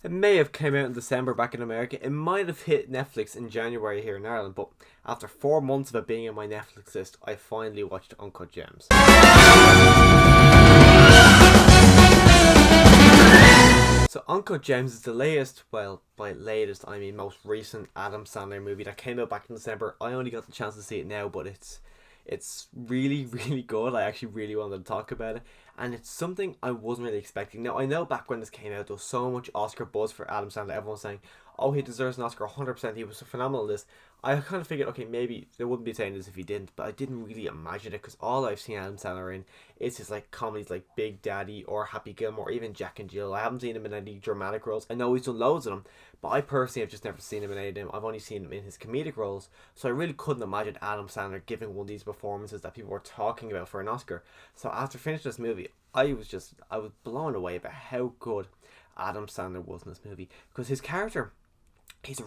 It may have came out in December back in America. It might have hit Netflix in January here in Ireland, but after 4 months of it being on my Netflix list, I finally watched Uncut Gems. So Uncut Gems is the latest, well, by latest I mean most recent Adam Sandler movie that came out back in December. I only got the chance to see it now, but it's really, really good. I actually really wanted to talk about it. And it's something I wasn't really expecting. Now, I know back when this came out, there was so much Oscar buzz for Adam Sandler. Everyone was saying, oh, he deserves an Oscar 100%. He was phenomenal in this. I kind of figured, okay, maybe they wouldn't be saying this if he didn't. But I didn't really imagine it, because all I've seen Adam Sandler in is his like comedies like Big Daddy or Happy Gilmore or even Jack and Jill. I haven't seen him in any dramatic roles. I know he's done loads of them, but I personally have just never seen him in any of them. I've only seen him in his comedic roles. So I really couldn't imagine Adam Sandler giving one of these performances that people were talking about for an Oscar. So after finishing this movie, I was blown away about how good Adam Sandler was in this movie, because his character, he's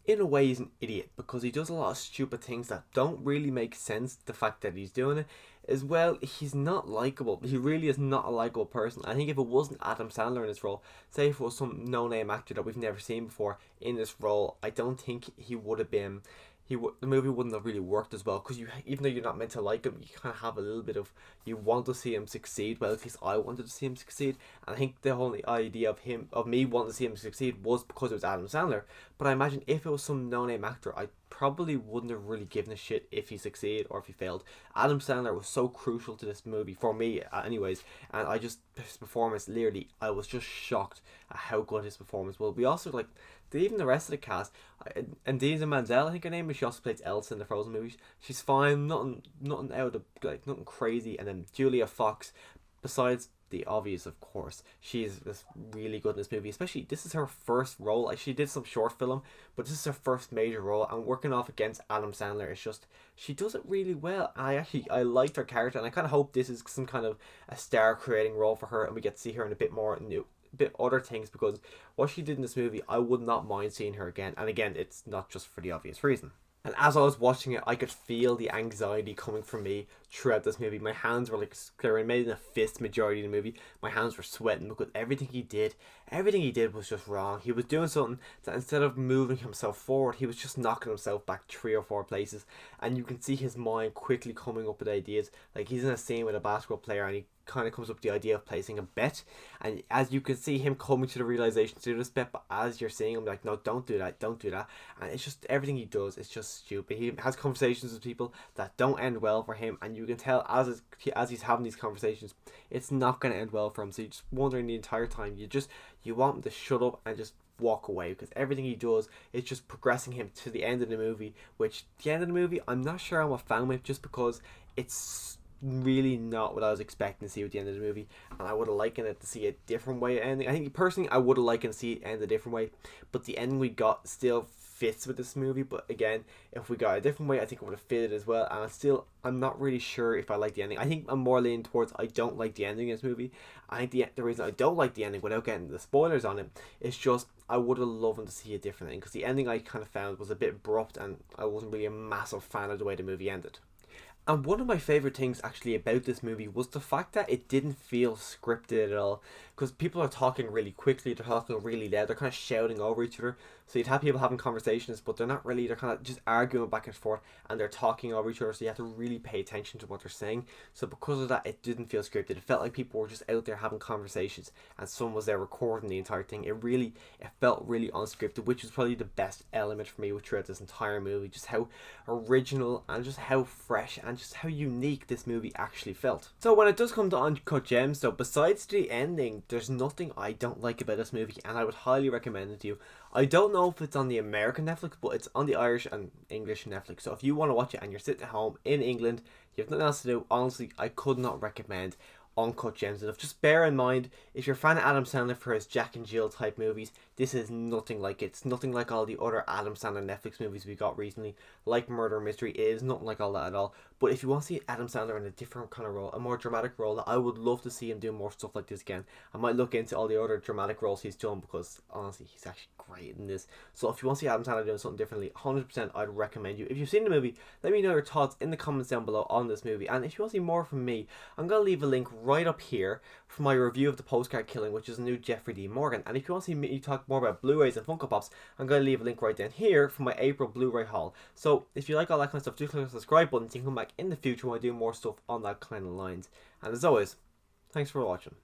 in a way he's an idiot, because he does a lot of stupid things that don't really make sense. The fact that he's doing it as well, he's not likable. He really is not a likable person. I think if it wasn't Adam Sandler in this role, say if it was some no-name actor that we've never seen before in this role, I don't think he would have been. The movie wouldn't have really worked as well, because even though you're not meant to like him, you kind of have a little bit of, you want to see him succeed. Well, at least I wanted to see him succeed, and I think the whole idea of me wanting to see him succeed was because it was Adam Sandler. But I imagine if it was some no-name actor, I probably wouldn't have really given a shit if he succeeded or if he failed. Adam Sandler was so crucial to this movie, for me anyways, and his performance, literally, I was just shocked at how good his performance was. We also, like, even the rest of the cast, and Dean Manzel, I think her name is, she also plays Elsa in the Frozen movies. She's fine, nothing out of, like, nothing crazy. And then Julia Fox, besides the obvious, of course, she's just really good in this movie. Especially, this is her first role. Like, she did some short film, but this is her first major role, and working off against Adam Sandler, it's just, she does it really well. I liked her character, and I kind of hope this is some kind of a star creating role for her, and we get to see her in a bit more new, bit other things, because what she did in this movie, I would not mind seeing her again. And again, it's not just for the obvious reason. And as I was watching it, I could feel the anxiety coming from me throughout this movie. My hands were like, they were made in a fist majority of the movie. My hands were sweating because everything he did was just wrong. He was doing something that, instead of moving himself forward, he was just knocking himself back 3 or 4 places. And you can see his mind quickly coming up with ideas. Like, he's in a scene with a basketball player, and he kind of comes up with the idea of placing a bet, and as you can see him coming to the realization to do this bet, but as you're seeing him, like, no, don't do that, and it's just, everything he does is just stupid. He has conversations with people that don't end well for him, and you can tell as he's having these conversations, it's not going to end well for him. So you're just wondering the entire time, you want him to shut up and just walk away, because everything he does is just progressing him to the end of the movie, which the end of the movie, I'm not sure I'm a fan with, just because it's really not what I was expecting to see at the end of the movie, and I would have liked it to see a different way ending. I think personally I would have liked to see it end a different way, but the ending we got still fits with this movie. But again, if we got a different way, I think it would have fitted as well, and I'm not really sure if I like the ending. I think I'm more leaning towards I don't like the ending in this movie. I think the reason I don't like the ending, without getting the spoilers on it, is just I would have loved to see a different ending, because the ending I kind of found was a bit abrupt, and I wasn't really a massive fan of the way the movie ended. And one of my favourite things actually about this movie was the fact that it didn't feel scripted at all. Because people are talking really quickly, they're talking really loud, they're kind of shouting over each other. So you'd have people having conversations, but they're not really, they're kind of just arguing back and forth, and they're talking over each other, so you have to really pay attention to what they're saying. So because of that, it didn't feel scripted. It felt like people were just out there having conversations, and someone was there recording the entire thing. It felt really unscripted, which was probably the best element for me throughout this entire movie. Just how original and just how fresh and just how unique this movie actually felt. So when it does come to Uncut Gems, though, besides the ending, there's nothing I don't like about this movie, and I would highly recommend it to you. I don't know if it's on the American Netflix, but it's on the Irish and English Netflix. So if you want to watch it and you're sitting at home in England, you have nothing else to do, honestly, I could not recommend Uncut Gems enough. Just bear in mind, if you're a fan of Adam Sandler for his Jack and Jill type movies, this is nothing like it. It's nothing like all the other Adam Sandler Netflix movies we got recently, like Murder Mystery. It is nothing like all that at all. But if you want to see Adam Sandler in a different kind of role, a more dramatic role, I would love to see him do more stuff like this again. I might look into all the other dramatic roles he's done, because honestly, he's actually great in this. So if you want to see Adam Sandler doing something differently, 100% I'd recommend you. If you've seen the movie, let me know your thoughts in the comments down below on this movie. And if you want to see more from me, I'm going to leave a link right up here for my review of The Postcard Killing, which is a new Jeffrey D. Morgan. And if you want to see me talk more about Blu-rays and Funko Pops, I'm going to leave a link right down here for my April Blu-ray haul. So if you like all that kind of stuff, do click the subscribe button so you can come back in the future when I do more stuff on that kind of lines. And as always, thanks for watching.